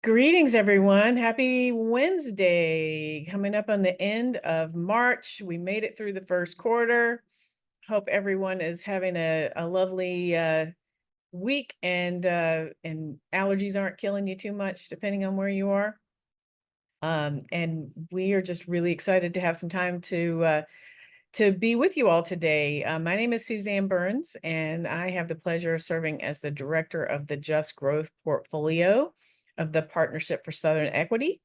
Greetings, everyone. Happy Wednesday. Coming up on the end of March. We made it through the first quarter. Hope everyone is having a lovely week and allergies aren't killing you too much, depending on where you are. And we are just really excited to have some time to be with you all today. My name is Suzanne Burns, and I have the pleasure of serving as the director of the Just Growth portfolio of the Partnership for Southern Equity.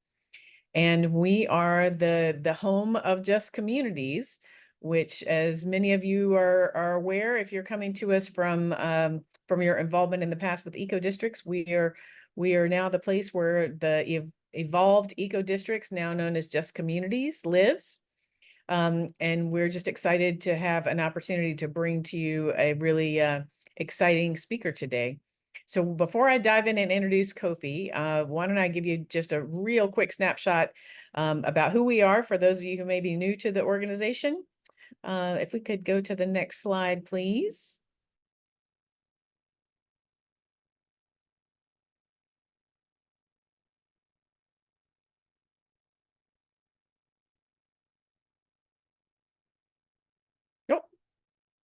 And we are the home of Just Communities, which, as many of you are aware, if you're coming to us from your involvement in the past with eco districts, we are now the place where the evolved eco districts, now known as Just Communities, lives. And we're just excited to have an opportunity to bring to you a really exciting speaker today. So before I dive in and introduce Kofi, why don't I give you just a real quick snapshot about who we are for those of you who may be new to the organization. If we could go to the next slide, please. Oh,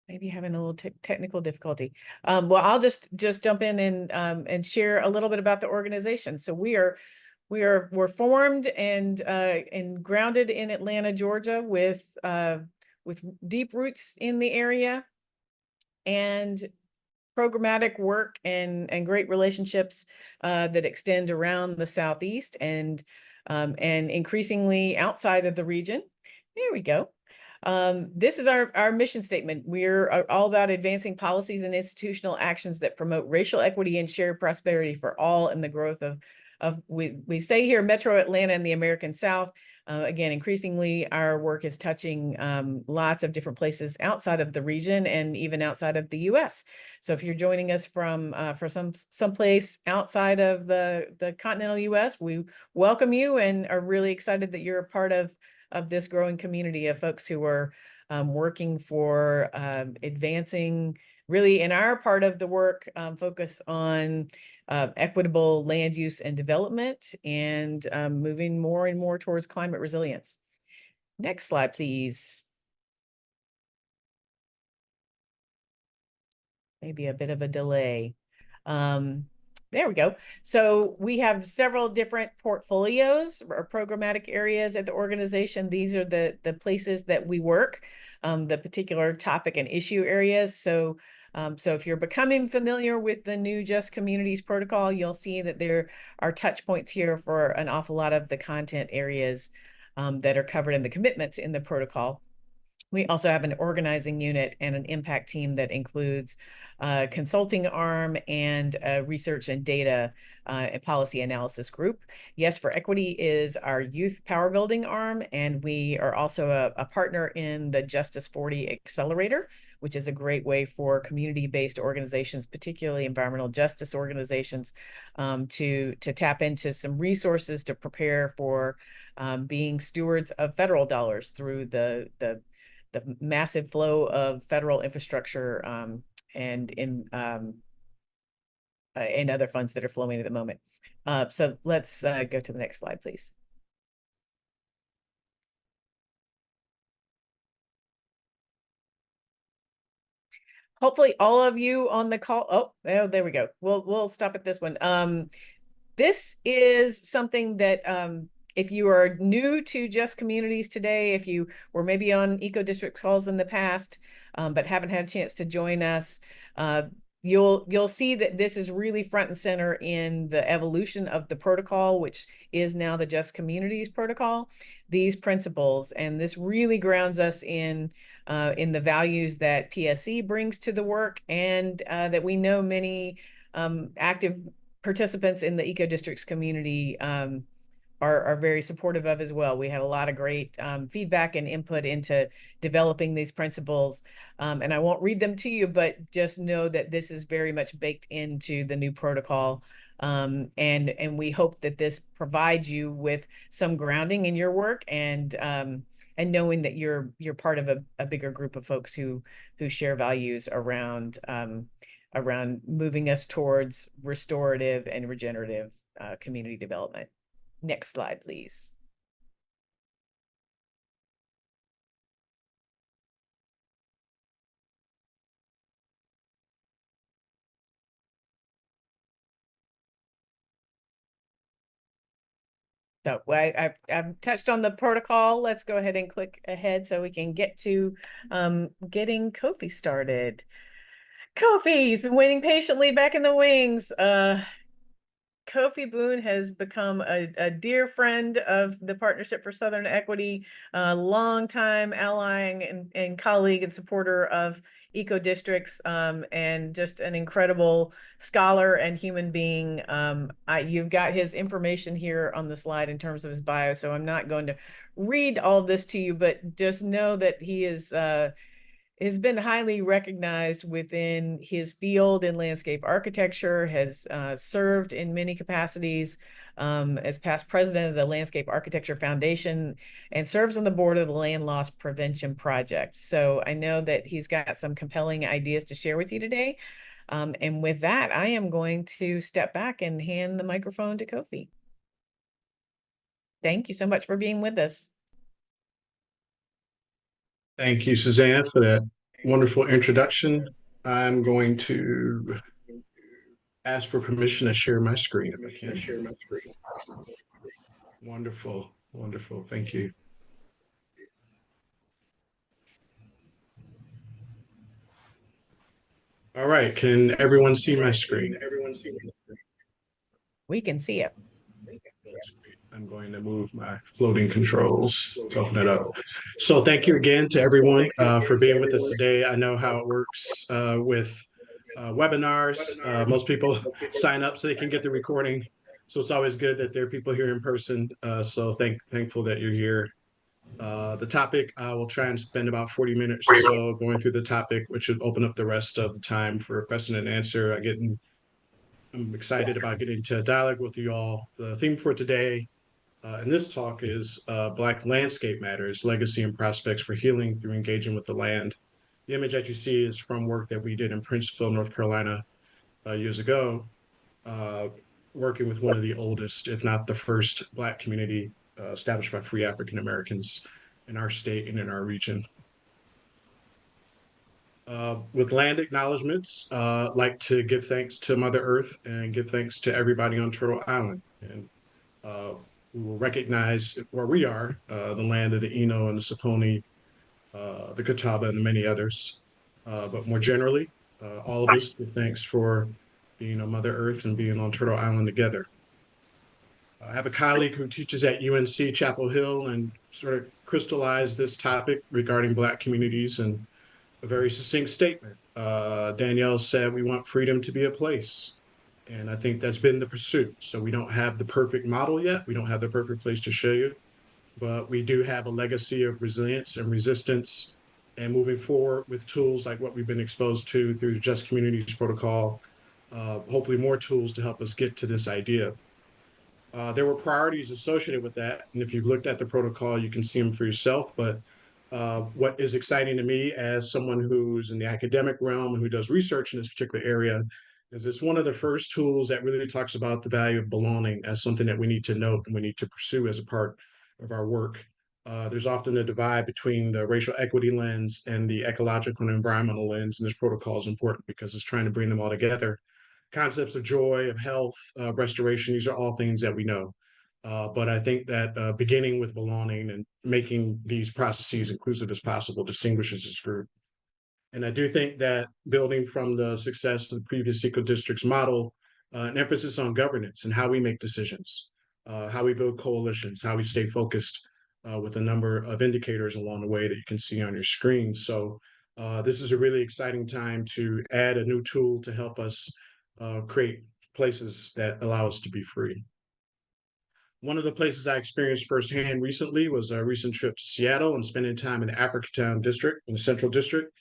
maybe having a little technical difficulty. Well, I'll just jump in and share a little bit about the organization. So we're formed and grounded in Atlanta, Georgia, with deep roots in the area and programmatic work and great relationships that extend around the Southeast and increasingly outside of the region. There we go. This is our mission statement. We're all about advancing policies and institutional actions that promote racial equity and shared prosperity for all in the growth of we say here Metro Atlanta and the American South. Again, increasingly our work is touching lots of different places outside of the region and even outside of the U.S. So if you're joining us from for someplace outside of the continental U.S., we welcome you and are really excited that you're a part of this growing community of folks who are working for advancing, really in our part of the work, focus on equitable land use and development and moving more and more towards climate resilience. Next slide, please. Maybe a bit of a delay. There we go. So we have several different portfolios or programmatic areas at the organization. These are the places that we work, the particular topic and issue areas. So if you're becoming familiar with the new Just Communities protocol, you'll see that there are touch points here for an awful lot of the content areas that are covered in the commitments in the protocol. We also have an organizing unit and an impact team that includes a consulting arm and a research and data and policy analysis group. Yes for Equity is our youth power building arm, and we are also a partner in the Justice 40 Accelerator, which is a great way for community-based organizations, particularly environmental justice organizations, to tap into some resources to prepare for being stewards of federal dollars through the massive flow of federal infrastructure and other funds that are flowing at the moment. So let's go to the next slide, please. Hopefully all of you on the call. Oh, there we go. We'll stop at this one. This is something that if you are new to Just Communities today, if you were maybe on eco district calls in the past, but haven't had a chance to join us, you'll see that this is really front and center in the evolution of the protocol, which is now the Just Communities protocol, these principles. And this really grounds us in the values that PSC brings to the work and that we know many active participants in the eco districts community are very supportive of as well. We had a lot of great feedback and input into developing these principles. And I won't read them to you, but just know that this is very much baked into the new protocol. And we hope that this provides you with some grounding in your work and knowing that you're part of a bigger group of folks who share values around moving us towards restorative and regenerative community development. Next slide, please. So I've touched on the protocol. Let's go ahead and click ahead so we can get to getting Kofi started. Kofi, he's been waiting patiently back in the wings. Kofi Boone has become a dear friend of the Partnership for Southern Equity, a longtime ally and colleague and supporter of eco districts, and just an incredible scholar and human being. You've got his information here on the slide in terms of his bio, so I'm not going to read all this to you, but just know that he is has been highly recognized within his field in landscape architecture, has served in many capacities as past president of the Landscape Architecture Foundation, and serves on the board of the Land Loss Prevention Project. So I know that he's got some compelling ideas to share with you today. And with that, I am going to step back and hand the microphone to Kofi. Thank you so much for being with us. Thank you, Suzanne, for that wonderful introduction. I'm going to ask for permission to share my screen if I can. Wonderful, wonderful. Thank you. All right, can everyone see my screen? We can see it. I'm going to move my floating controls to open it up. So thank you again to everyone for being with us today. I know how it works with webinars. Most people sign up so they can get the recording. So it's always good that there are people here in person. So thankful that you're here. The topic, I will try and spend about 40 minutes or so going through the topic, which should open up the rest of the time for question and answer. I'm excited about getting into a dialogue with you all. The theme for today in this talk is Black Landscape Matters, Legacy and Prospects for Healing Through Engaging with the Land. The image that you see is from work that we did in Princeville, North Carolina years ago, working with one of the oldest, if not the first, Black community established by free African Americans in our state and in our region. With land acknowledgements, like to give thanks to Mother Earth and give thanks to everybody on Turtle Island. And we will recognize where we are, the land of the Eno and the Saponi, the Catawba, and the many others. But more generally, all of us give thanks for being on Mother Earth and being on Turtle Island together. I have a colleague who teaches at UNC Chapel Hill and sort of crystallized this topic regarding Black communities in a very succinct statement. Danielle said, "We want freedom to be a place." And I think that's been the pursuit. So we don't have the perfect model yet. We don't have the perfect place to show you, but we do have a legacy of resilience and resistance and moving forward with tools like what we've been exposed to through the Just Communities Protocol, hopefully more tools to help us get to this idea. There were priorities associated with that. And if you've looked at the protocol, you can see them for yourself. But what is exciting to me as someone who's in the academic realm and who does research in this particular area is it's one of the first tools that really talks about the value of belonging as something that we need to note and we need to pursue as a part of our work. There's often a divide between the racial equity lens and the ecological and environmental lens, and this protocol is important because it's trying to bring them all together. Concepts of joy, of health, restoration, these are all things that we know. But I think that beginning with belonging and making these processes inclusive as possible distinguishes this group. And I do think that building from the success of the previous eco districts model, an emphasis on governance and how we make decisions, how we build coalitions, how we stay focused with a number of indicators along the way that you can see on your screen. So this is a really exciting time to add a new tool to help us create places that allow us to be free. One of the places I experienced firsthand recently was a recent trip to Seattle and spending time in the Africatown district, in the Central District.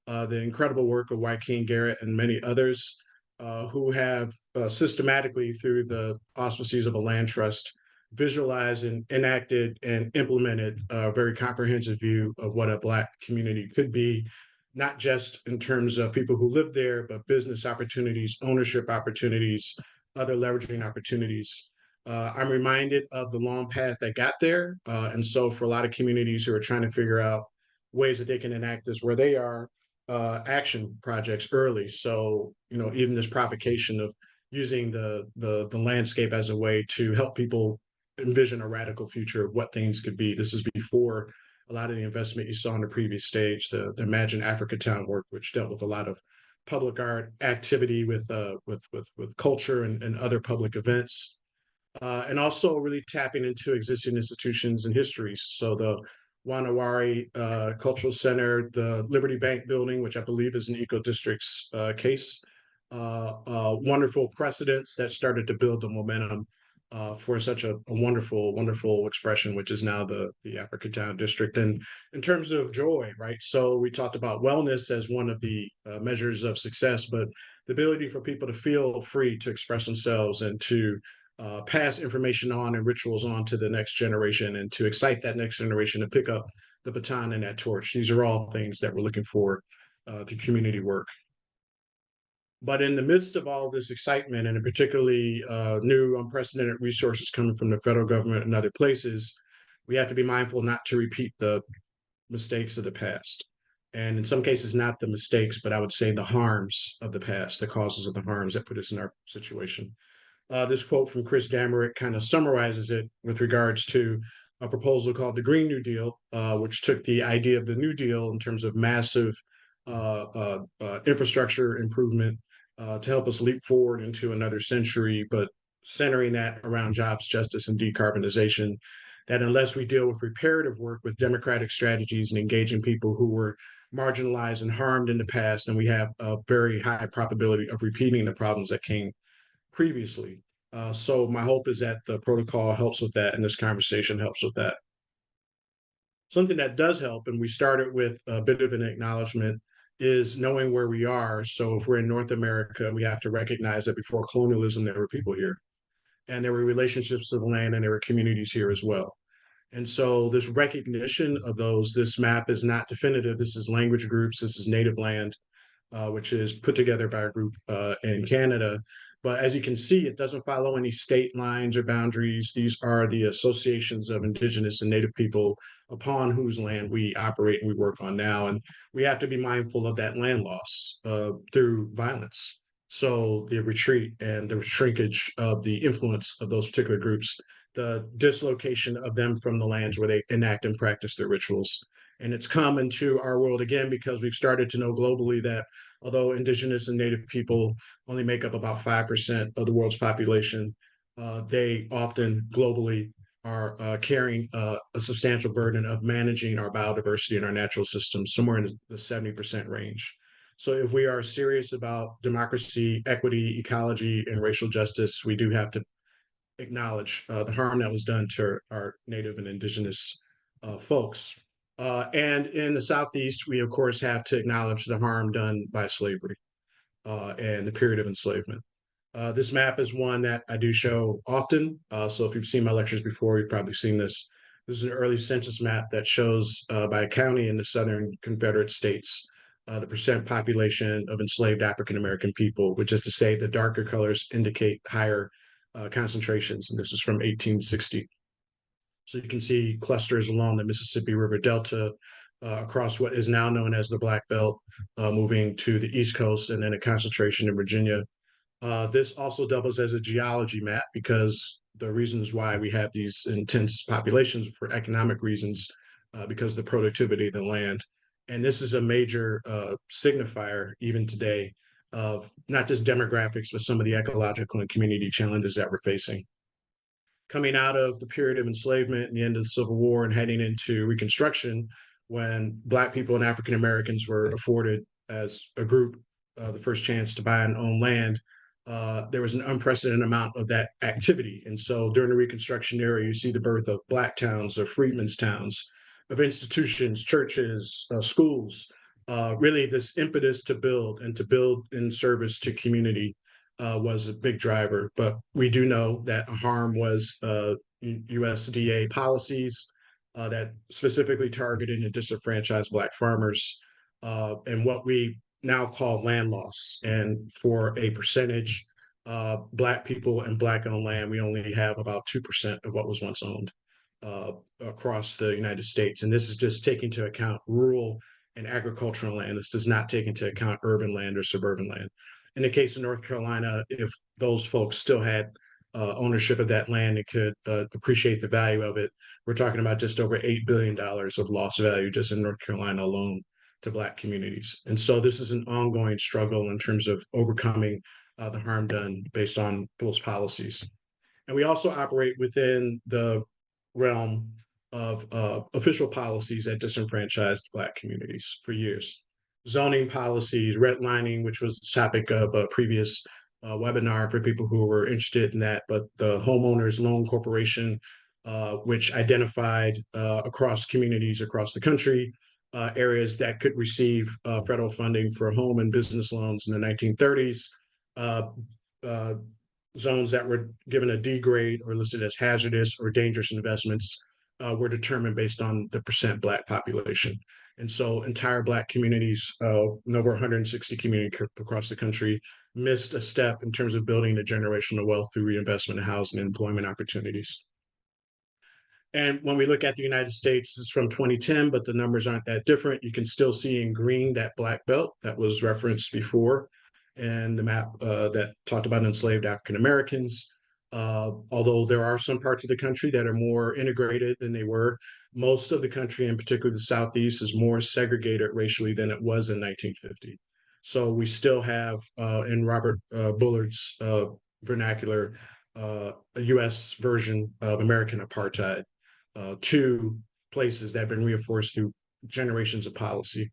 The incredible work of Joaquin Garrett and many others who have systematically, through the auspices of a land trust, visualized and enacted and implemented a very comprehensive view of what a Black community could be, not just in terms of people who live there, but business opportunities, ownership opportunities, other leveraging opportunities. I'm reminded of the long path that got there. And so for a lot of communities who are trying to figure out ways that they can enact this where they are, action projects early. So, even this provocation of using the landscape as a way to help people envision a radical future of what things could be. This is before a lot of the investment you saw on the previous stage, the Imagine Africa Town work, which dealt with a lot of public art activity with culture and other public events, and also really tapping into existing institutions and histories. So the Wanawari Cultural Center, the Liberty Bank building, which I believe is an eco district's case, wonderful precedents that started to build the momentum for such a wonderful expression, which is now the Africa Town District. And in terms of joy, right? So we talked about wellness as one of the measures of success, but the ability for people to feel free to express themselves and to pass information on and rituals on to the next generation and to excite that next generation to pick up the baton and that torch. These are all things that we're looking for through community work. But in the midst of all this excitement and particularly new unprecedented resources coming from the federal government and other places, we have to be mindful not to repeat the mistakes of the past. And in some cases, not the mistakes, but I would say the harms of the past, the causes of the harms that put us in our situation. This quote from Chris Damarick kind of summarizes it with regards to a proposal called the Green New Deal, which took the idea of the New Deal in terms of massive infrastructure improvement to help us leap forward into another century, but centering that around jobs, justice, and decarbonization. That unless we deal with reparative work with democratic strategies and engaging people who were marginalized and harmed in the past, then we have a very high probability of repeating the problems that came previously. So my hope is that the protocol helps with that and this conversation helps with that. Something that does help, and we started with a bit of an acknowledgement, is knowing where we are. So if we're in North America, we have to recognize that before colonialism, there were people here and there were relationships to the land and there were communities here as well. And so this recognition of those, this map is not definitive. This is language groups, this is native land, which is put together by a group in Canada. But as you can see, it doesn't follow any state lines or boundaries. These are the associations of indigenous and native people upon whose land we operate and we work on now. And we have to be mindful of that land loss through violence. So the retreat and the shrinkage of the influence of those particular groups, the dislocation of them from the lands where they enact and practice their rituals. And it's come into our world again because we've started to know globally that although indigenous and native people only make up about 5% of the world's population, they often globally are carrying a substantial burden of managing our biodiversity and our natural systems, somewhere in the 70% range. So if we are serious about democracy, equity, ecology, and racial justice, we do have to acknowledge the harm that was done to our native and indigenous folks. And in the Southeast, we of course have to acknowledge the harm done by slavery and the period of enslavement. This map is one that I do show often. So if you've seen my lectures before, you've probably seen this. This is an early census map that shows by a county in the Southern Confederate States the percent population of enslaved African American people, which is to say the darker colors indicate higher concentrations. And this is from 1860. So you can see clusters along the Mississippi River Delta across what is now known as the Black Belt, moving to the East Coast, and then a concentration in Virginia. This also doubles as a geology map because the reasons why we have these intense populations for economic reasons, because of the productivity of the land. And this is a major signifier even today of not just demographics, but some of the ecological and community challenges that we're facing. Coming out of the period of enslavement and the end of the Civil War and heading into Reconstruction, when Black people and African Americans were afforded as a group the first chance to buy and own land, there was an unprecedented amount of that activity. And so during the Reconstruction era, you see the birth of Black towns, of freedmen's towns, of institutions, churches, schools, really this impetus to build and to build in service to community was a big driver. But we do know that harm was USDA policies that specifically targeted and disenfranchised Black farmers and what we now call land loss. And for a percentage Black people and Black-owned land, we only have about 2% of what was once owned uh, across the United States. And this is just taking into account rural and agricultural land. This does not take into account urban land or suburban land. In the case of North Carolina, if those folks still had ownership of that land and could appreciate the value of it, we're talking about just over $8 billion of lost value just in North Carolina alone to Black communities. And so this is an ongoing struggle in terms of overcoming the harm done based on those policies. And we also operate within the realm of official policies that disenfranchised Black communities for years. Zoning policies, redlining, which was the topic of a previous webinar for people who were interested in that, but the Homeowners Loan Corporation, which identified across communities across the country areas that could receive federal funding for home and business loans in the 1930s. Uh, uh, Zones that were given a D grade or listed as hazardous or dangerous investments were determined based on the percent Black population. And so entire Black communities, over 160 communities across the country, missed a step in terms of building the generational wealth through reinvestment in housing and employment opportunities. And when we look at the United States, it's from 2010, but the numbers aren't that different. You can still see in green that Black belt that was referenced before, and the map that talked about enslaved African Americans. Although there are some parts of the country that are more integrated than they were, most of the country, in particular the Southeast, is more segregated racially than it was in 1950. So we still have, in Robert Bullard's vernacular, a U.S. version of American apartheid, two places that have been reinforced through generations of policy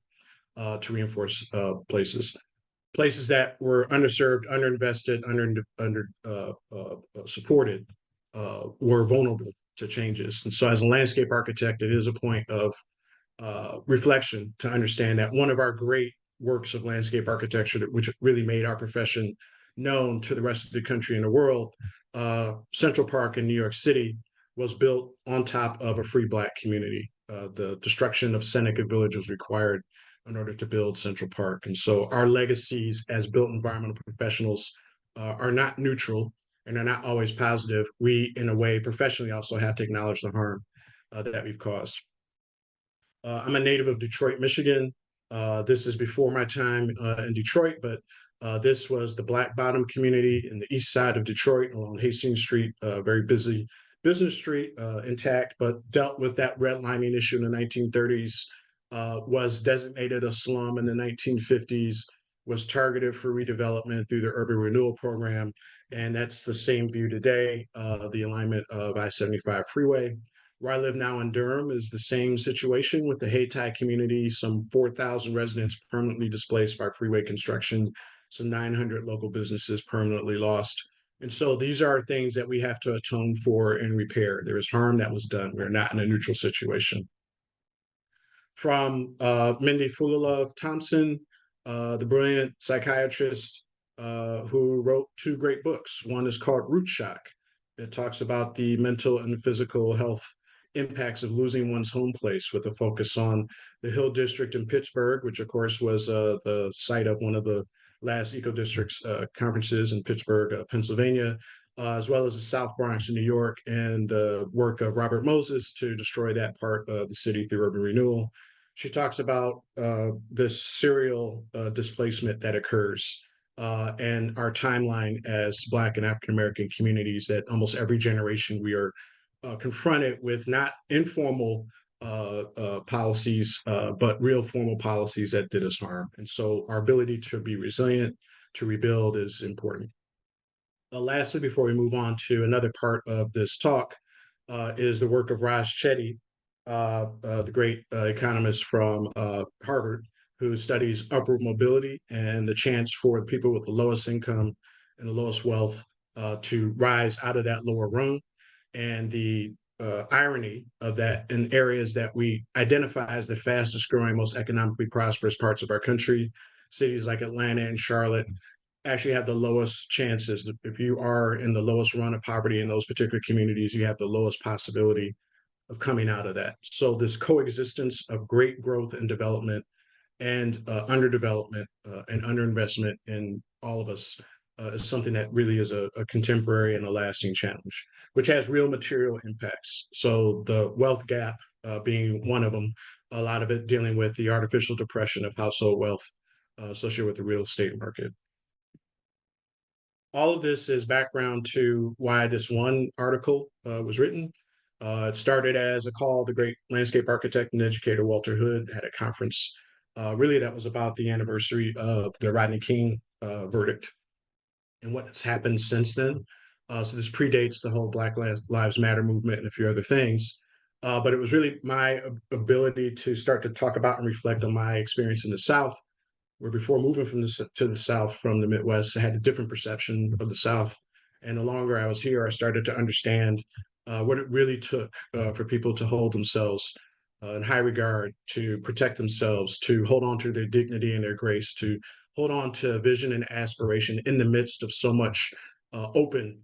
to reinforce places that were underserved, underinvested, under supported, were vulnerable to changes. And so, as a landscape architect, it is a point of reflection to understand that one of our great works of landscape architecture, which really made our profession known to the rest of the country and the world, Central Park in New York City, was built on top of a free Black community. The destruction of Seneca Village was required in order to build Central Park. And so our legacies as built environmental professionals are not neutral and are not always positive. We, in a way, professionally also have to acknowledge the harm that we've caused. I'm a native of Detroit, Michigan. This is before my time in Detroit, but this was the Black Bottom community in the east side of Detroit along Hastings Street, very busy business street, intact, but dealt with that redlining issue in the 1930s, was designated a slum in the 1950s, was targeted for redevelopment through the urban renewal program. And that's the same view today, the alignment of I-75 freeway. Where I live now in Durham is the same situation with the Hayti community, some 4,000 residents permanently displaced by freeway construction, some 900 local businesses permanently lost. And so these are things that we have to atone for and repair. There is harm that was done. We're not in a neutral situation. From Mindy Fulalove Thompson, the brilliant psychiatrist who wrote two great books. One is called Root Shock. It talks about the mental and physical health impacts of losing one's home place, with a focus on the Hill District in Pittsburgh, which of course was the site of one of the last Eco Districts conferences in Pittsburgh, Pennsylvania, as well as the South Bronx in New York, and the work of Robert Moses to destroy that part of the city through urban renewal. She talks about this serial displacement that occurs and our timeline as Black and African American communities, that almost every generation we are confronted with not informal policies, but real formal policies that did us harm. And so our ability to be resilient, to rebuild, is important. Lastly, before we move on to another part of this talk, is the work of Raj Chetty, the great economist from Harvard, who studies upward mobility and the chance for people with the lowest income and the lowest wealth to rise out of that lower rung, and the irony of that in areas that we identify as the fastest growing, most economically prosperous parts of our country. Cities like Atlanta and Charlotte actually have the lowest chances. If you are in the lowest run of poverty in those particular communities, you have the lowest possibility of coming out of that. So this coexistence of great growth and development and underdevelopment and underinvestment in all of us is something that really is a contemporary and a lasting challenge, which has real material impacts. So the wealth gap being one of them, a lot of it dealing with the artificial depression of household wealth associated with the real estate market. All of this is background to why this one article was written. It started as a call. The great landscape architect and educator Walter Hood had a conference really that was about the anniversary of the Rodney King verdict and what has happened since then. So this predates the whole Black Lives Matter movement and a few other things. But it was really my ability to start to talk about and reflect on my experience in the South, where before moving to the South from the Midwest, I had a different perception of the South. And the longer I was here, I started to understand what it really took for people to hold themselves in high regard, to protect themselves, to hold on to their dignity and their grace, to hold on to vision and aspiration in the midst of so much open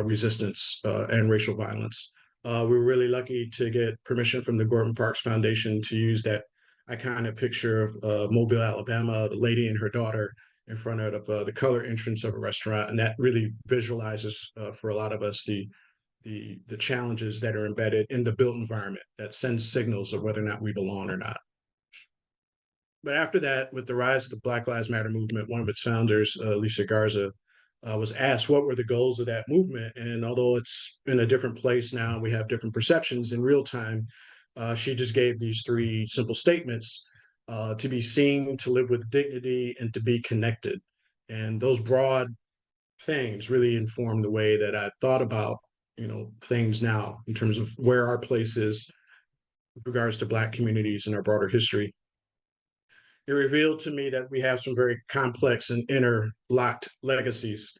resistance and racial violence. We were really lucky to get permission from the Gordon Parks Foundation to use that iconic picture of Mobile, Alabama, the lady and her daughter in front of the color entrance of a restaurant, and that really visualizes for a lot of us the challenges that are embedded in the built environment that sends signals of whether or not we belong or not. But after that, with the rise of the Black Lives Matter movement, one of its founders, Alicia Garza, was asked what were the goals of that movement. And although it's in a different place now, we have different perceptions in real time. She just gave these three simple statements: to be seen, to live with dignity, and to be connected. And those broad things really informed the way that I thought about, things now in terms of where our place is with regards to Black communities and our broader history. It revealed to me that we have some very complex and interlocked legacies.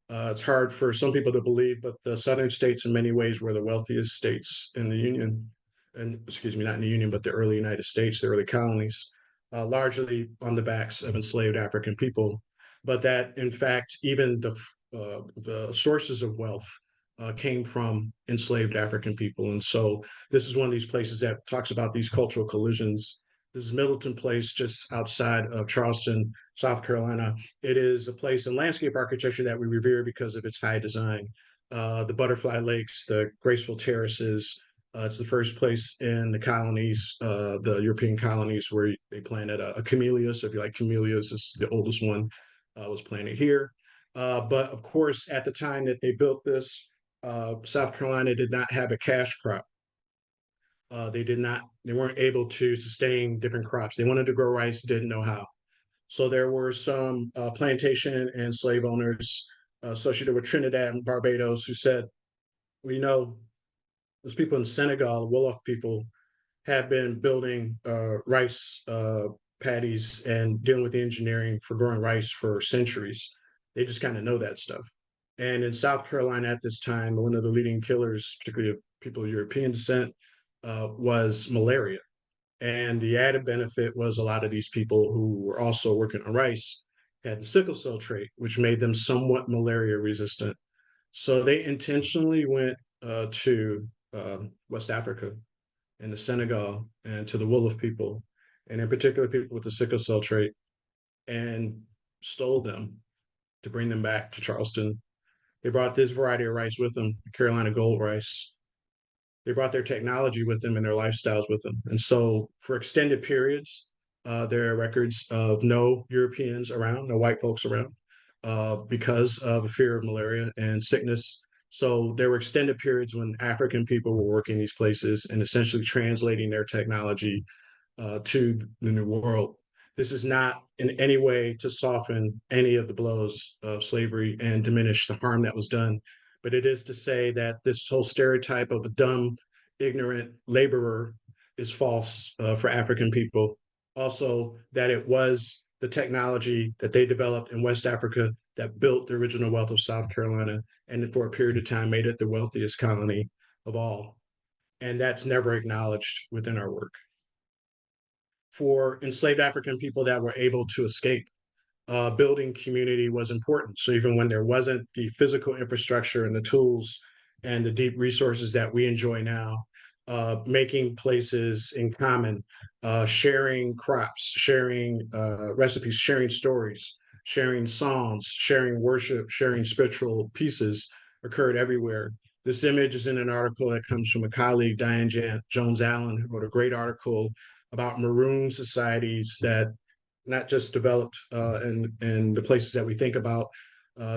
It's hard for some people to believe, but the Southern states, in many ways, were the wealthiest states in the Union, and excuse me, not in the Union, but the early United States, the early colonies, largely on the backs of enslaved African people. But that, in fact, even the sources of wealth came from enslaved African people. And so this is one of these places that talks about these cultural collisions. This is Middleton Place, just outside of Charleston, South Carolina. It is a place in landscape architecture that we revere because of its high design. The butterfly lakes, the graceful terraces. It's the first place in the colonies, the European colonies, where they planted a camellia. So if you like camellias, this is the oldest one, was planted here. But of course, at the time that they built this, South Carolina did not have a cash crop. They weren't able to sustain different crops. They wanted to grow rice, didn't know how. So there were some plantation and slave owners associated with Trinidad and Barbados who said, well, those people in Senegal, the Wolof people, have been building rice paddies and dealing with the engineering for growing rice for centuries. They just kind of know that stuff. And in South Carolina at this time, one of the leading killers, particularly of people of European descent, was malaria. And the added benefit was a lot of these people who were also working on rice had the sickle cell trait, which made them somewhat malaria resistant. So they intentionally went to West Africa and the Senegal and to the Wolof people, and in particular people with the sickle cell trait, and stole them to bring them back to Charleston. They brought this variety of rice with them, Carolina gold rice. They brought their technology with them and their lifestyles with them. And so for extended periods, there are records of no Europeans around, no white folks around, because of a fear of malaria and sickness. So there were extended periods when African people were working these places and essentially translating their technology to the New World. This is not in any way to soften any of the blows of slavery and diminish the harm that was done, but it is to say that this whole stereotype of a dumb, ignorant laborer is false for African people. Also, that it was the technology that they developed in West Africa that built the original wealth of South Carolina and for a period of time made it the wealthiest colony of all. And that's never acknowledged within our work. For enslaved African people that were able to escape, building community was important. So even when there wasn't the physical infrastructure and the tools and the deep resources that we enjoy now, making places in common, sharing crops, sharing recipes, sharing stories, sharing songs, sharing worship, sharing spiritual pieces occurred everywhere. This image is in an article that comes from a colleague, Diane Jones Allen, who wrote a great article about maroon societies that not just developed in the places that we think about,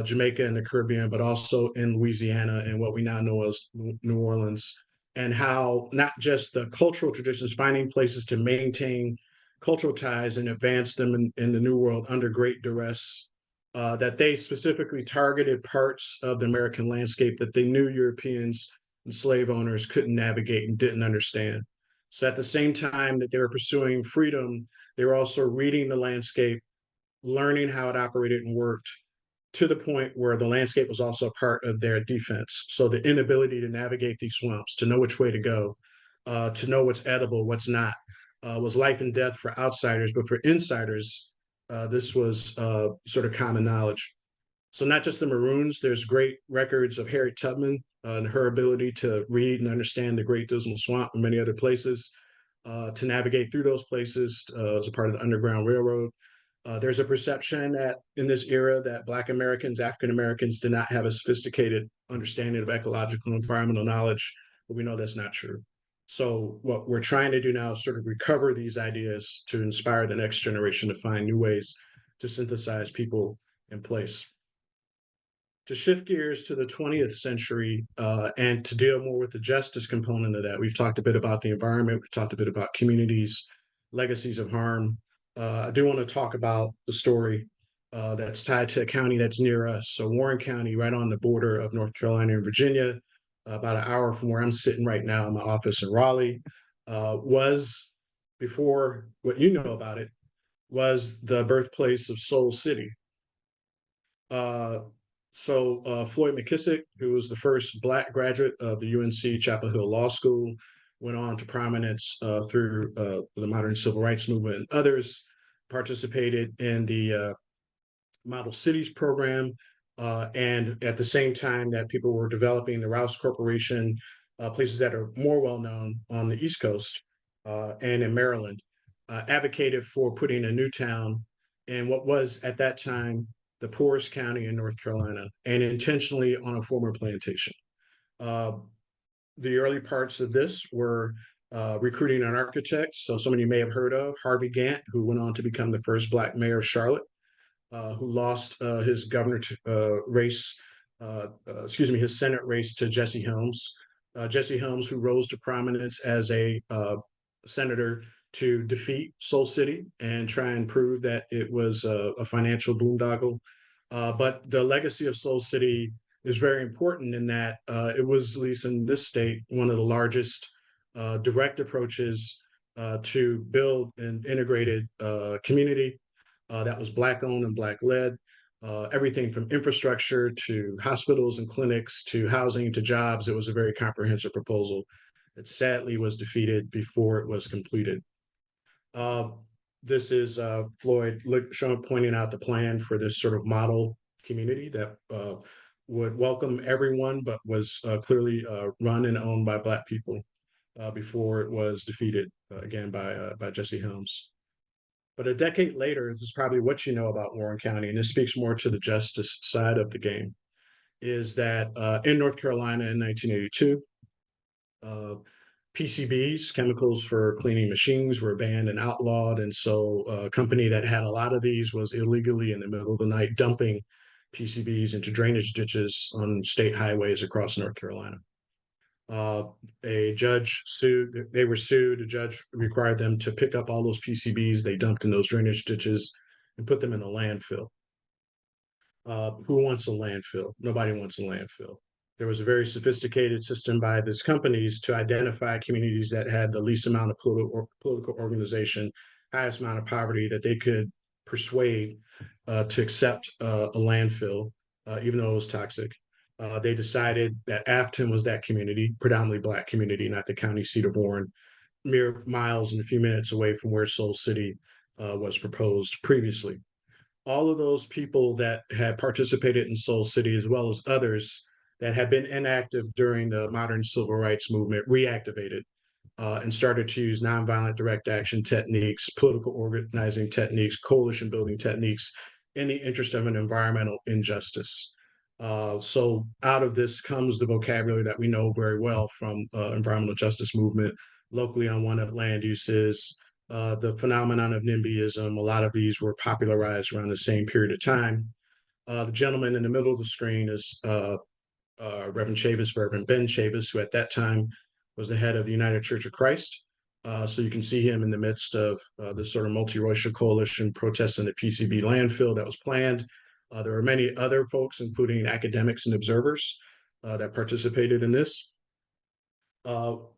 Jamaica and the Caribbean, but also in Louisiana and what we now know as New Orleans, and how not just the cultural traditions, finding places to maintain cultural ties and advance them in the New World under great duress, that they specifically targeted parts of the American landscape that they knew Europeans and slave owners couldn't navigate and didn't understand. So at the same time that they were pursuing freedom, they were also reading the landscape, learning how it operated and worked, to the point where the landscape was also part of their defense. So the inability to navigate these swamps, to know which way to go, to know what's edible, what's not, was life and death for outsiders. But for insiders, this was sort of common knowledge. So not just the Maroons, there's great records of Harriet Tubman and her ability to read and understand the Great Dismal Swamp and many other places, to navigate through those places as a part of the Underground Railroad. There's a perception that in this era that Black Americans, African Americans did not have a sophisticated understanding of ecological and environmental knowledge, but we know that's not true. So what we're trying to do now is sort of recover these ideas to inspire the next generation to find new ways to synthesize people in place. To shift gears to the 20th century and to deal more with the justice component of that, we've talked a bit about the environment, we've talked a bit about communities, legacies of harm. I do want to talk about the story that's tied to a county that's near us. So Warren County, right on the border of North Carolina and Virginia, about an hour from where I'm sitting right now in my office in Raleigh, was, before what you know about it, was the birthplace of Soul City. Uh, Floyd McKissick, who was the first Black graduate of the UNC Chapel Hill Law School, went on to prominence through the modern civil rights movement, and others participated in the Model Cities program. And at the same time that people were developing the Rouse Corporation, places that are more well known on the East Coast and in Maryland, advocated for putting a new town in what was at that time the poorest county in North Carolina, and intentionally on a former plantation. Uh, the early parts of this were recruiting an architect. So someone you may have heard of, Harvey Gantt, who went on to become the first Black mayor of Charlotte, who lost his race, his Senate race to Jesse Helms. Jesse Helms, who rose to prominence as a senator to defeat Soul City and try and prove that it was a financial boondoggle. But the legacy of Soul City is very important in that it was, at least in this state, one of the largest direct approaches to build an integrated community that was Black owned and Black led. Everything from infrastructure to hospitals and clinics to housing to jobs. It was a very comprehensive proposal that sadly was defeated before it was completed. Uh, this is Floyd pointing out the plan for this sort of model community that would welcome everyone, but was clearly run and owned by Black people before it was defeated again by Jesse Helms. But a decade later, this is probably what you know about Warren County, and this speaks more to the justice side of the game, is that in North Carolina in 1982, PCBs, chemicals for cleaning machines, were banned and outlawed. And so a company that had a lot of these was illegally in the middle of the night dumping PCBs into drainage ditches on state highways across North Carolina. A judge sued, they were sued, a judge required them to pick up all those PCBs they dumped in those drainage ditches and put them in a landfill. Who wants a landfill? Nobody wants a landfill. There was a very sophisticated system by these companies to identify communities that had the least amount of political organization, highest amount of poverty, that they could persuade to accept a landfill, even though it was toxic. They decided that Afton was that community, predominantly Black community, not the county seat of Warren, mere miles and a few minutes away from where Soul City was proposed previously. All of those people that had participated in Soul City, as well as others that had been inactive during the modern civil rights movement, reactivated and started to use nonviolent direct action techniques, political organizing techniques, coalition building techniques, in the interest of an environmental injustice. So out of this comes the vocabulary that we know very well from environmental justice movement locally on one of land uses, the phenomenon of NIMBYism. A lot of these were popularized around the same period of time. The gentleman in the middle of the screen is Reverend Ben Chavis, who at that time was the head of the United Church of Christ. So you can see him in the midst of this sort of multiracial coalition protesting the PCB landfill that was planned. There were many other folks, including academics and observers, that participated in this.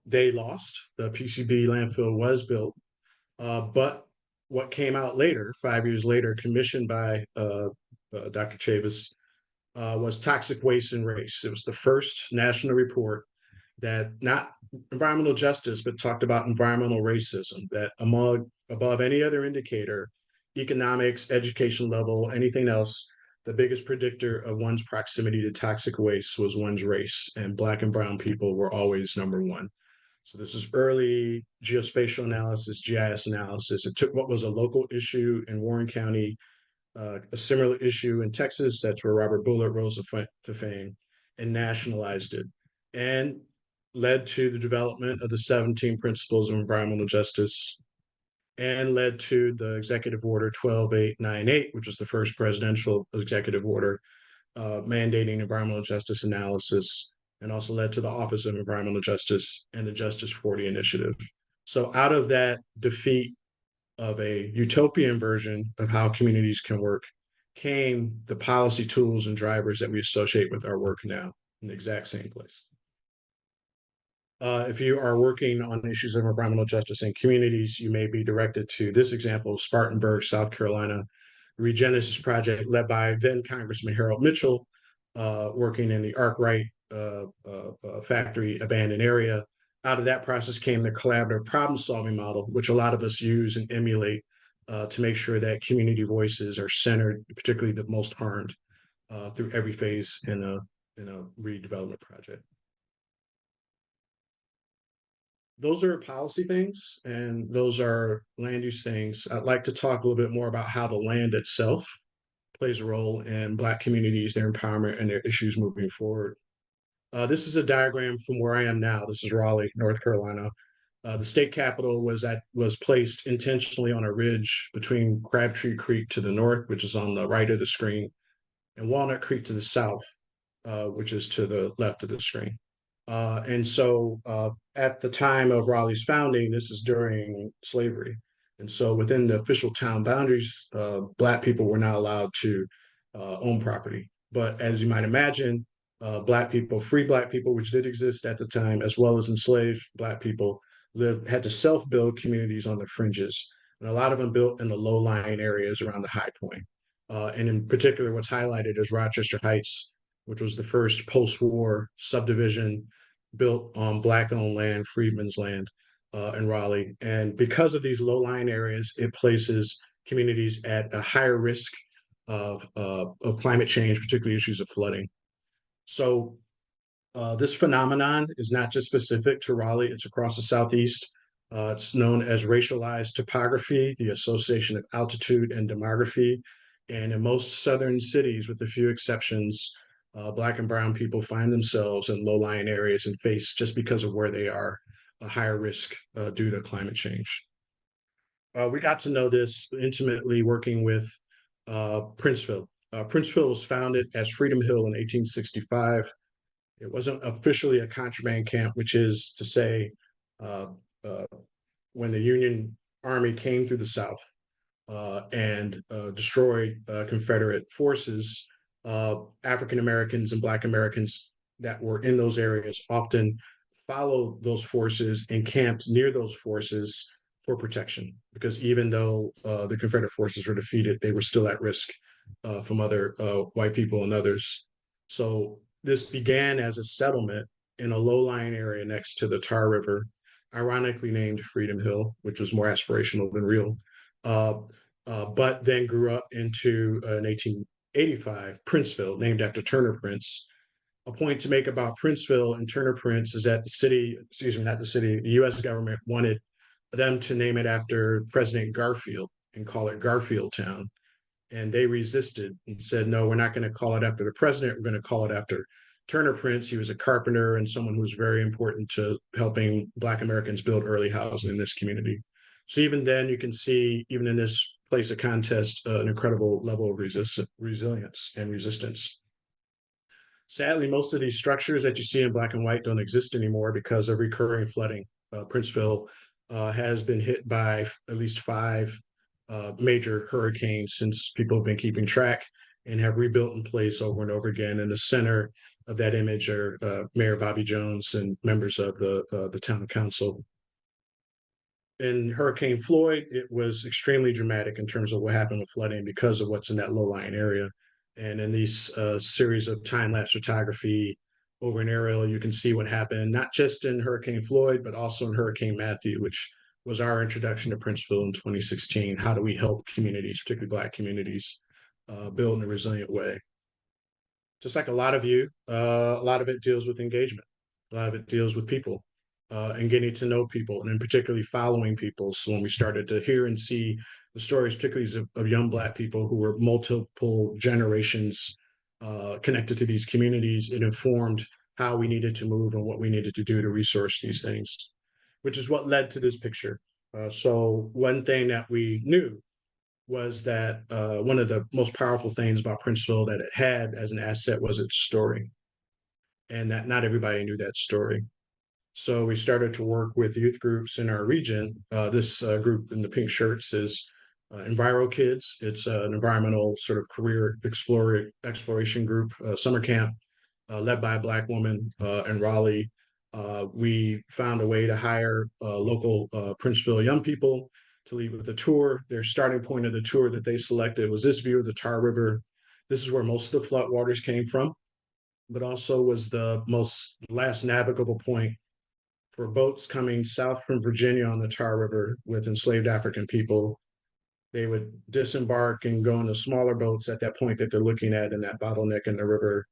They lost. The PCB landfill was built, but what came out later, 5 years later, commissioned by Dr. Chavis, was Toxic Waste and Race. It was the first national report that not environmental justice, but talked about environmental racism, that above any other indicator, economics, education level, anything else, the biggest predictor of one's proximity to toxic waste was one's race, and Black and brown people were always number one. So this is early geospatial analysis, GIS analysis. It took what was a local issue in Warren County, a similar issue in Texas, that's where Robert Bullard rose to fame, and nationalized it, and led to the development of the 17 Principles of Environmental Justice, and led to the Executive Order 12898, which was the first presidential executive order mandating environmental justice analysis, and also led to the Office of Environmental Justice and the Justice 40 Initiative. So out of that defeat of a utopian version of how communities can work came the policy tools and drivers that we associate with our work now in the exact same place. If you are working on issues of environmental justice in communities, you may be directed to this example of Spartanburg, South Carolina, Regenesis project led by then Congressman Harold Mitchell, working in the Arkwright factory abandoned area. Out of that process came the collaborative problem-solving model, which a lot of us use and emulate to make sure that community voices are centered, particularly the most harmed, through every phase in a redevelopment project. Those are policy things, and those are land use things. I'd like to talk a little bit more about how the land itself plays a role in Black communities, their empowerment, and their issues moving forward. This is a diagram from where I am now. This is Raleigh, North Carolina. The state capitol was placed intentionally on a ridge between Crabtree Creek to the north, which is on the right of the screen, and Walnut Creek to the south, which is to the left of the screen. And so at the time of Raleigh's founding, this is during slavery. And so within the official town boundaries, Black people were not allowed to own property. But as you might imagine, Black people, free Black people, which did exist at the time, as well as enslaved Black people, had to self-build communities on the fringes. And a lot of them built in the low-lying areas around the high point. And in particular, what's highlighted is Rochester Heights, which was the first post-war subdivision built on Black-owned land, freedmen's land in Raleigh. And because of these low-lying areas, it places communities at a higher risk of climate change, particularly issues of flooding. So this phenomenon is not just specific to Raleigh, it's across the Southeast. It's known as racialized topography, the association of altitude and demography. And in most southern cities, with a few exceptions, Black and brown people find themselves in low-lying areas and face, just because of where they are, a higher risk due to climate change. We got to know this intimately working with Princeville. Princeville was founded as Freedom Hill in 1865. It wasn't officially a contraband camp, which is to say, when the Union Army came through the South and destroyed Confederate forces, African Americans and Black Americans that were in those areas often followed those forces and camped near those forces for protection, because even though the Confederate forces were defeated, they were still at risk from other white people and others. So this began as a settlement in a low-lying area next to the Tar River, ironically named Freedom Hill, which was more aspirational than real, but then grew up into an 1885 Princeville, named after Turner Prince. A point to make about Princeville and Turner Prince is that the city, excuse me, not the city, the US government wanted them to name it after President Garfield and call it Garfield Town. and they resisted and said, no, we're not going to call it after the president. We're going to call it after Turner Prince. He was a carpenter and someone who was very important to helping Black Americans build early housing in this community. So even then, you can see, even in this place of contest, an incredible level of resilience and resistance. Sadly, most of these structures that you see in black and white don't exist anymore because of recurring flooding. Princeville has been hit by at least 5 major hurricanes since people have been keeping track, and have rebuilt in place over and over again. In the center of that image are Mayor Bobby Jones and members of the town council. In Hurricane Floyd, it was extremely dramatic in terms of what happened with flooding because of what's in that low-lying area. And in these series of time-lapse photography over an aerial, you can see what happened, not just in Hurricane Floyd, but also in Hurricane Matthew, which was our introduction to Princeville in 2016. How do we help communities, particularly Black communities, build in a resilient way? Just like a lot of you, a lot of it deals with engagement. A lot of it deals with people and getting to know people, and then particularly following people. So when we started to hear and see the stories, particularly of young Black people who were multiple generations connected to these communities, it informed how we needed to move and what we needed to do to resource these things, which is what led to this picture. So one thing that we knew was that one of the most powerful things about Princeville that it had as an asset was its story, and that not everybody knew that story. So we started to work with youth groups in our region. This group in the pink shirts is Enviro Kids. It's an environmental sort of career exploration group, summer camp, led by a Black woman in Raleigh. We found a way to hire local Princeville young people to lead with a tour. Their starting point of the tour that they selected was this view of the Tar River. This is where most of the floodwaters came from, but also was the last navigable point for boats coming south from Virginia on the Tar River with enslaved African people. They would disembark and go into smaller boats at that point that they're looking at in that bottleneck in the river,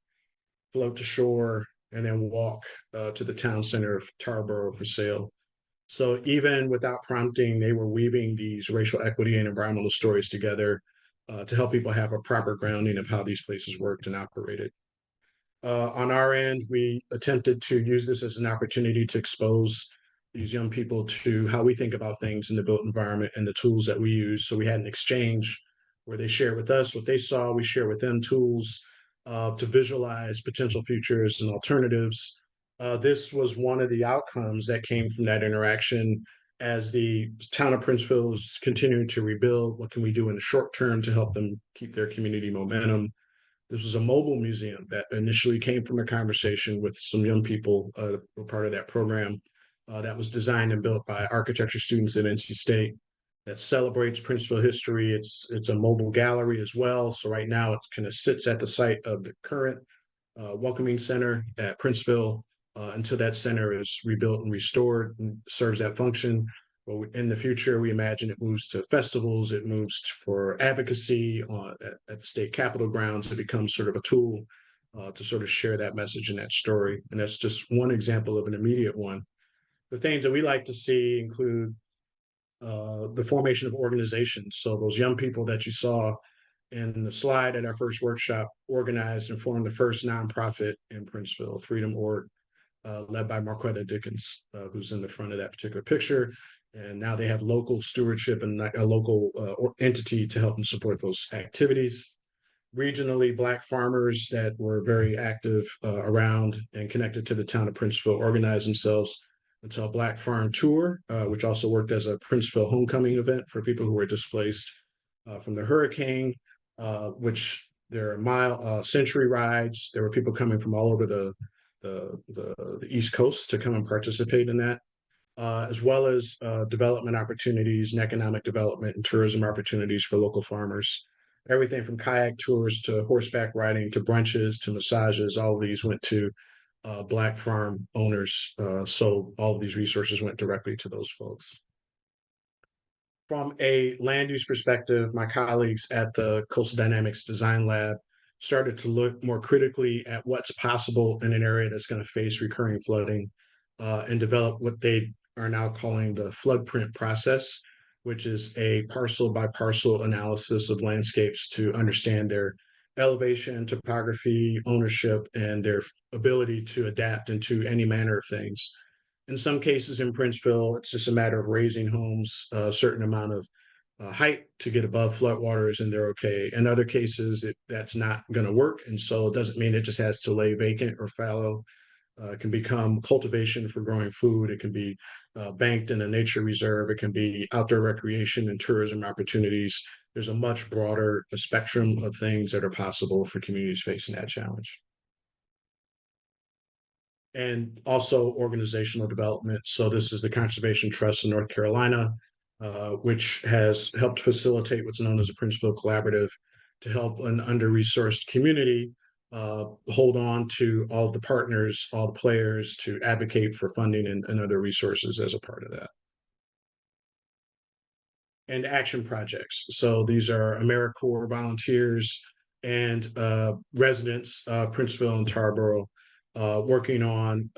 float to shore, and then walk to the town center of Tarboro for sale. So even without prompting, they were weaving these racial equity and environmental stories together to help people have a proper grounding of how these places worked and operated. On our end, we attempted to use this as an opportunity to expose these young people to how we think about things in the built environment and the tools that we use. So we had an exchange where they share with us what they saw, we share with them tools to visualize potential futures and alternatives. This was one of the outcomes that came from that interaction. As the town of Princeville is continuing to rebuild, what can we do in the short term to help them keep their community momentum? This was a mobile museum that initially came from a conversation with some young people who were part of that program that was designed and built by architecture students at NC State that celebrates Princeville history. It's a mobile gallery as well. So right now it kind of sits at the site of the current welcoming center at Princeville until that center is rebuilt and restored and serves that function. But in the future, we imagine it moves to festivals, it moves for advocacy at the state capitol grounds. It becomes sort of a tool to sort of share that message and that story. And that's just one example of an immediate one. The things that we like to see include the formation of organizations. So those young people that you saw in the slide at our first workshop organized and formed the first nonprofit in Princeville, Freedom Org, led by Marquetta Dickens, who's in the front of that particular picture. And now they have local stewardship and a local entity to help and support those activities. Regionally, Black farmers that were very active around and connected to the town of Princeville organized themselves into a Black Farm Tour, which also worked as a Princeville homecoming event for people who were displaced from the hurricane, which there are century rides. There were people coming from all over the East Coast to come and participate in that. As well as development opportunities and economic development and tourism opportunities for local farmers. Everything from kayak tours to horseback riding to brunches to massages, all of these went to Black farm owners. So all of these resources went directly to those folks. From a land use perspective, my colleagues at the Coastal Dynamics Design Lab started to look more critically at what's possible in an area that's going to face recurring flooding and develop what they are now calling the flood print process. which is a parcel by parcel analysis of landscapes to understand their elevation, topography, ownership, and their ability to adapt into any manner of things. In some cases in Princeville, it's just a matter of raising homes a certain amount of height to get above floodwaters and they're okay. In other cases, that's not going to work. And so it doesn't mean it just has to lay vacant or fallow. It can become cultivation for growing food. It can be banked in a nature reserve. It can be outdoor recreation and tourism opportunities. There's a much broader spectrum of things that are possible for communities facing that challenge. And also organizational development. So this is the Conservation Trust in North Carolina, which has helped facilitate what's known as a Princeville Collaborative to help an under-resourced community hold on to all the partners, all the players to advocate for funding and other resources as a part of that. And action projects. So these are AmeriCorps volunteers and residents, Princeville and Tarboro, working on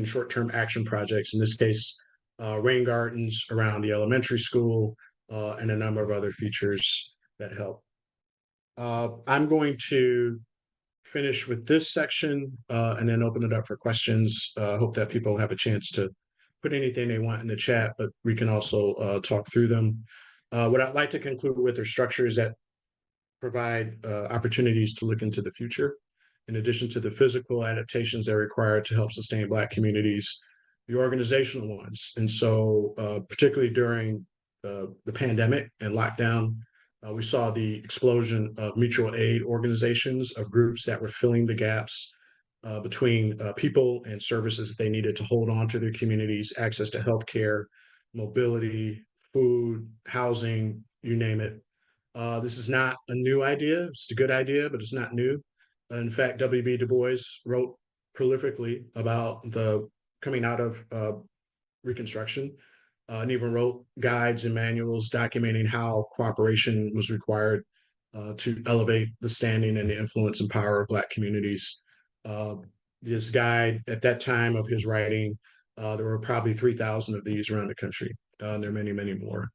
short-term action projects. In this case, rain gardens around the elementary school and a number of other features that help. I'm going to finish with this section and then open it up for questions. Hope that people have a chance to put anything they want in the chat, but we can also talk through them. What I'd like to conclude with are structures that provide opportunities to look into the future, in addition to the physical adaptations that are required to help sustain Black communities, the organizational ones. And so particularly during the pandemic and lockdown, we saw the explosion of mutual aid organizations, of groups that were filling the gaps between people and services they needed to hold on to their communities, access to healthcare, mobility, food, housing, you name it. This is not a new idea. It's a good idea, but it's not new. In fact, W.B. Du Bois wrote prolifically about the coming out of Reconstruction, and even wrote guides and manuals documenting how cooperation was required to elevate the standing and the influence and power of Black communities. This guide, at that time of his writing, there were probably 3,000 of these around the country. There are many, many more.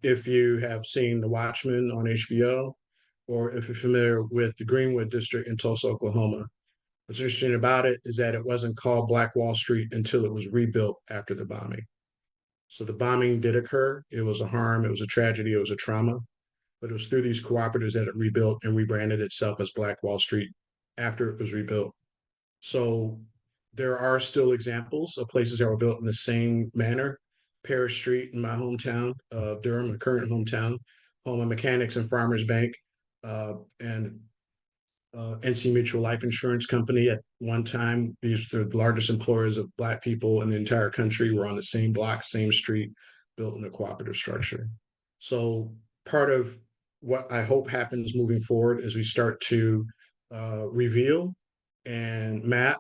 If you have seen The Watchmen on HBO, or if you're familiar with the Greenwood District in Tulsa, Oklahoma, what's interesting about it is that it wasn't called Black Wall Street until it was rebuilt after the bombing. So the bombing did occur. It was a harm, it was a tragedy, it was a trauma, but it was through these cooperatives that it rebuilt and rebranded itself as Black Wall Street after it was rebuilt. So there are still examples of places that were built in the same manner. Parish Street in my hometown of Durham, my current hometown, home of Mechanics and Farmers Bank, and NC Mutual Life Insurance Company. At one time, these are the largest employers of Black people in the entire country, were on the same block, same street, built in a cooperative structure. So part of what I hope happens moving forward is we start to reveal and map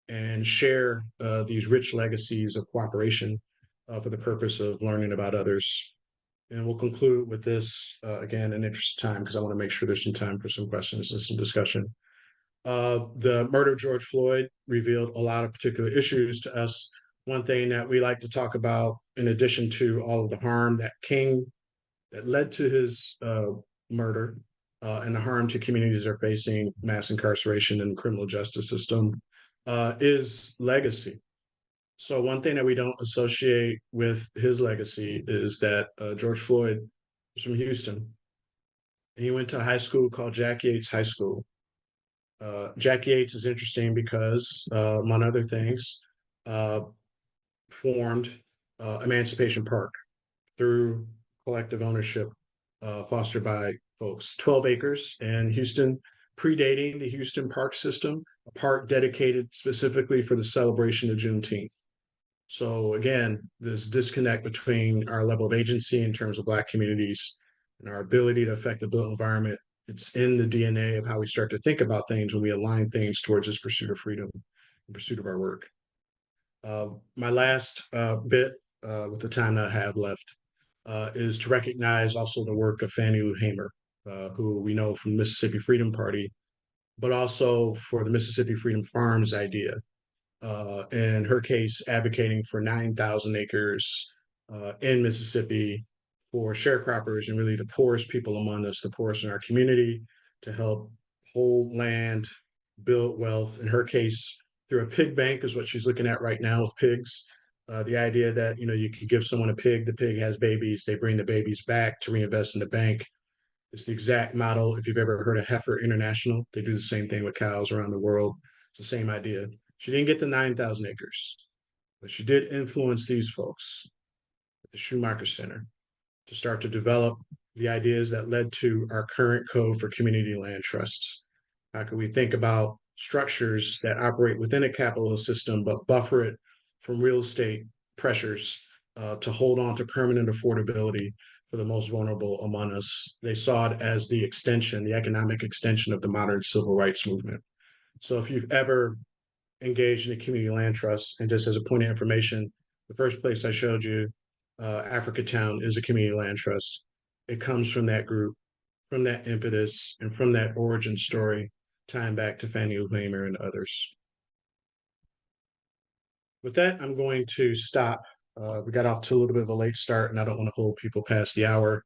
and share these rich legacies of cooperation for the purpose of learning about others. And we'll conclude with this, again, in interest of time, because I want to make sure there's some time for some questions and some discussion. The murder of George Floyd revealed a lot of particular issues to us. One thing that we like to talk about, in addition to all of the harm that led to his murder, and the harm to communities that are facing mass incarceration in the criminal justice system, is legacy. So one thing that we don't associate with his legacy is that George Floyd was from Houston. And he went to a high school called Jack Yates High School. Jack Yates is interesting because, among other things, formed Emancipation Park through collective ownership fostered by folks. 12 acres in Houston, predating the Houston park system, a park dedicated specifically for the celebration of Juneteenth. So again, this disconnect between our level of agency in terms of Black communities and our ability to affect the built environment, it's in the DNA of how we start to think about things when we align things towards this pursuit of freedom, in pursuit of our work. My last bit with the time that I have left is to recognize also the work of Fannie Lou Hamer, who we know from the Mississippi Freedom Party, but also for the Mississippi Freedom Farms idea. In her case, advocating for 9,000 acres in Mississippi for sharecroppers and really the poorest people among us, the poorest in our community, to help hold land, build wealth. In her case, through a pig bank is what she's looking at right now with pigs. The idea that you could give someone a pig, the pig has babies, they bring the babies back to reinvest in the bank. It's the exact model. If you've ever heard of Heifer International, they do the same thing with cows around the world. It's the same idea. She didn't get the 9,000 acres, but she did influence these folks at the Schumacher Center to start to develop the ideas that led to our current code for community land trusts. How can we think about structures that operate within a capitalist system but buffer it from real estate pressures to hold on to permanent affordability for the most vulnerable among us? They saw it as the extension, the economic extension of the modern civil rights movement. So if you've ever engaged in a community land trust, and just as a point of information, the first place I showed you, Africa Town, is a community land trust. It comes from that group, from that impetus, and from that origin story, tying back to Fannie Lou Hamer and others. With that, I'm going to stop. We got off to a little bit of a late start, and I don't want to hold people past the hour.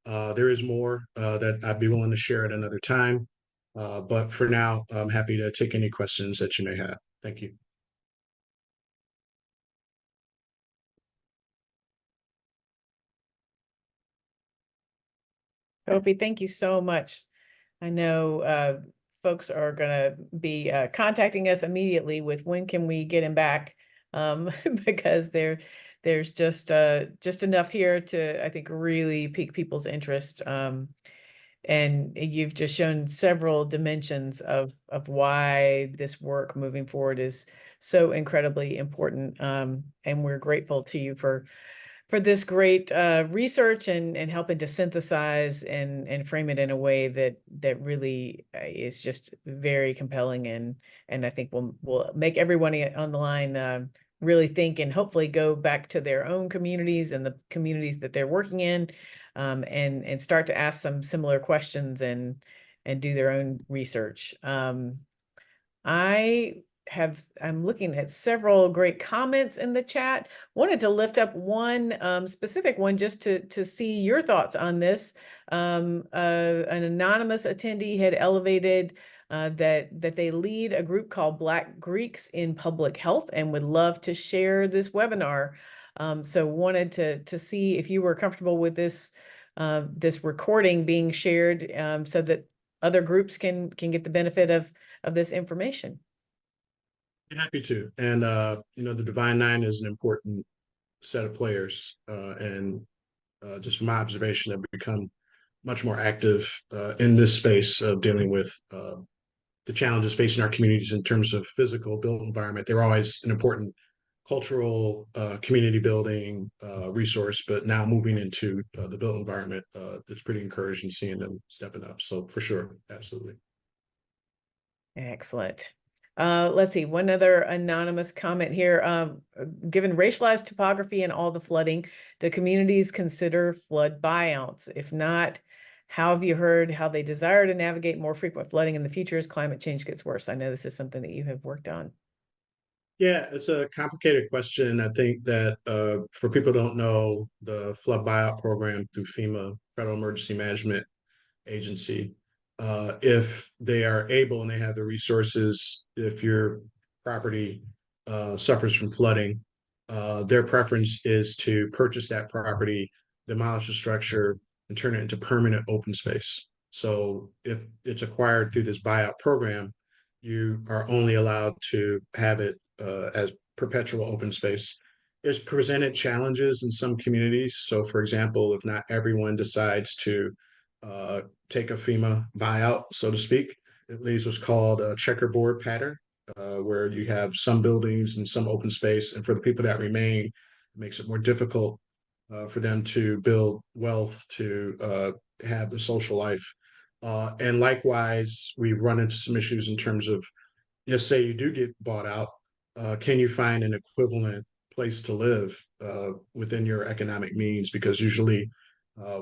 There is more that I'd be willing to share at another time. But for now, I'm happy to take any questions that you may have. Thank you. Kofi, thank you so much. I know folks are going to be contacting us immediately with when can we get him back, because there's just enough here to, I think, really pique people's interest. And you've just shown several dimensions of why this work moving forward is so incredibly important. And we're grateful to you for this great research and helping to synthesize and frame it in a way that really is just very compelling, and I think will make everyone on the line really think and hopefully go back to their own communities and the communities that they're working in, and start to ask some similar questions and do their own research. I'm looking at several great comments in the chat. Wanted to lift up one specific one just to see your thoughts on this. An anonymous attendee had elevated that they lead a group called Black Greeks in Public Health and would love to share this webinar. So wanted to see if you were comfortable with this recording being shared, so that other groups can get the benefit of this information. Happy to. And the Divine Nine is an important set of players. And just from my observation, have become much more active in this space of dealing with the challenges facing our communities in terms of physical built environment. They're always an important cultural community building resource, but now moving into the built environment, it's pretty encouraging seeing them stepping up. So for sure, absolutely. Excellent. Let's see, one other anonymous comment here. Given racialized topography and all the flooding, do communities consider flood buyouts? If not, how have you heard how they desire to navigate more frequent flooding in the future as climate change gets worse? I know this is something that you have worked on. Yeah, it's a complicated question. I think that for people who don't know, the flood buyout program through FEMA, Federal Emergency Management Agency, if they are able and they have the resources, if your property suffers from flooding, their preference is to purchase that property, demolish the structure, and turn it into permanent open space. So if it's acquired through this buyout program, you are only allowed to have it as perpetual open space. It's presented challenges in some communities. So, for example, if not everyone decides to take a FEMA buyout, so to speak, it leaves what's called a checkerboard pattern, where you have some buildings and some open space. And for the people that remain, it makes it more difficult for them to build wealth, to have the social life. And likewise, we've run into some issues in terms of, just say you do get bought out, can you find an equivalent place to live within your economic means? Because usually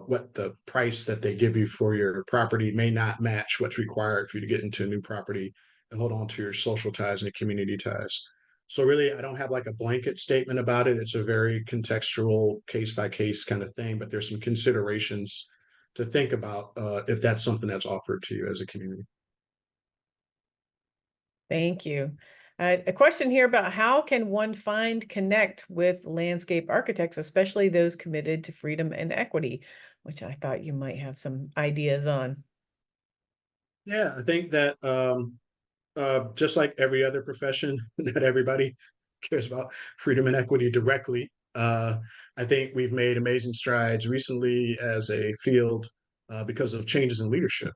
what the price that they give you for your property may not match what's required for you to get into a new property and hold on to your social ties and community ties. So really, I don't have like a blanket statement about it. It's a very contextual, case by case kind of thing, but there's some considerations to think about if that's something that's offered to you as a community. Thank you. A question here about how can one connect with landscape architects, especially those committed to freedom and equity, which I thought you might have some ideas on. Yeah, I think that just like every other profession, not everybody cares about freedom and equity directly. I think we've made amazing strides recently as a field because of changes in leadership.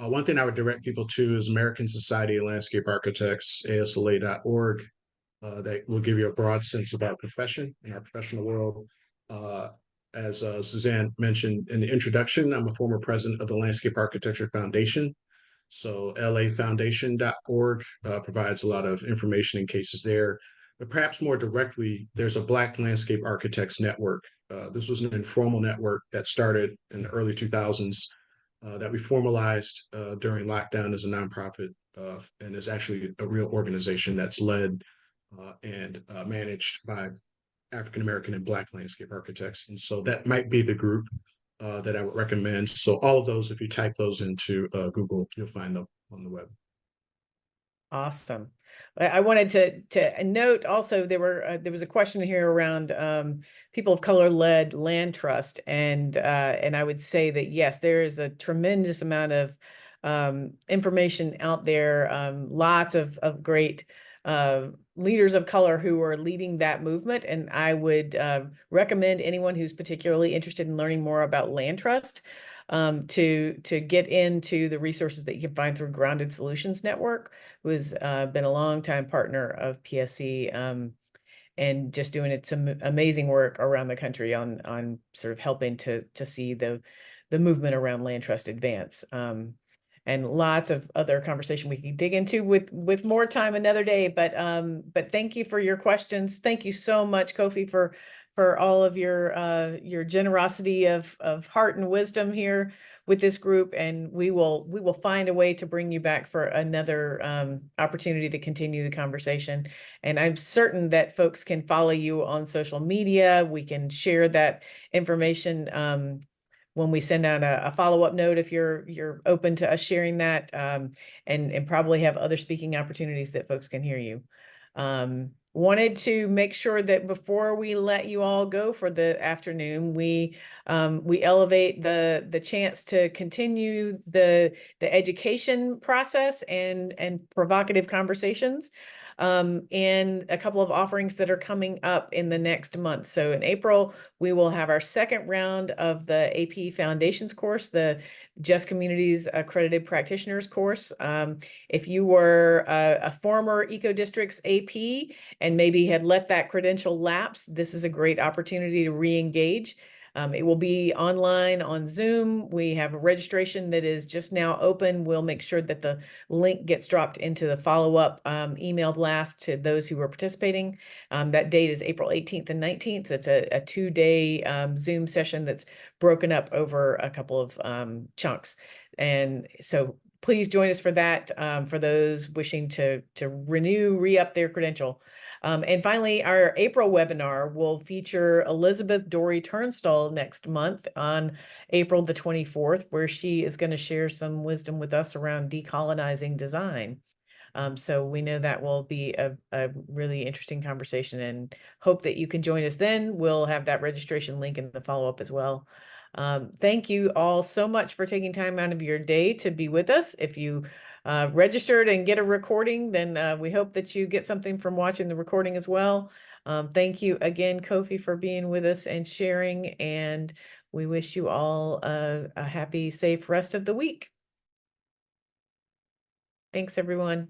One thing I would direct people to is American Society of Landscape Architects, ASLA.org. That will give you a broad sense of our profession and our professional world. As Suzanne mentioned in the introduction, I'm a former president of the Landscape Architecture Foundation. So lafoundation.org provides a lot of information and cases there. But perhaps more directly, there's a Black Landscape Architects Network. This was an informal network that started in the early 2000s that we formalized during lockdown as a nonprofit and is actually a real organization that's led and managed by African American and Black landscape architects. And so that might be the group that I would recommend. So all of those, if you type those into Google, you'll find them on the web. Awesome. I wanted to note also there was a question here around people of color led land trust, and I would say that yes, there is a tremendous amount of information out there, lots of great leaders of color who are leading that movement, and I would recommend anyone who's particularly interested in learning more about land trust to get into the resources that you can find through Grounded Solutions Network, who has been a longtime partner of PSC and just doing some amazing work around the country on sort of helping to see the movement around land trust advance. And lots of other conversation we can dig into with more time another day. But thank you for your questions. Thank you so much, Kofi, for all of your generosity of heart and wisdom here with this group. And we will find a way to bring you back for another opportunity to continue the conversation. And I'm certain that folks can follow you on social media. We can share that information when we send out a follow-up note, if you're open to us sharing that, and probably have other speaking opportunities that folks can hear you. Wanted to make sure that before we let you all go for the afternoon, we elevate the chance to continue the education process and provocative conversations. And a couple of offerings that are coming up in the next month. So in April, we will have our second round of the AP Foundations course, the Just Communities Accredited Practitioners course. If you were a former Eco Districts AP and maybe had let that credential lapse, this is a great opportunity to re-engage. It will be online on Zoom. We have a registration that is just now open. We'll make sure that the link gets dropped into the follow-up email blast to those who are participating. That date is April 18th and 19th. It's a 2-day Zoom session that's broken up over a couple of chunks. And so please join us for that, for those wishing to re-up their credential. And finally, our April webinar will feature Elizabeth Dory Turnstall next month on April the 24th, where she is going to share some wisdom with us around decolonizing design. So we know that will be a really interesting conversation, and hope that you can join us then. We'll have that registration link in the follow-up as well. Thank you all so much for taking time out of your day to be with us. If you registered and get a recording, then we hope that you get something from watching the recording as well. Thank you again, Kofi, for being with us and sharing, and we wish you all a happy, safe rest of the week. Thanks, everyone.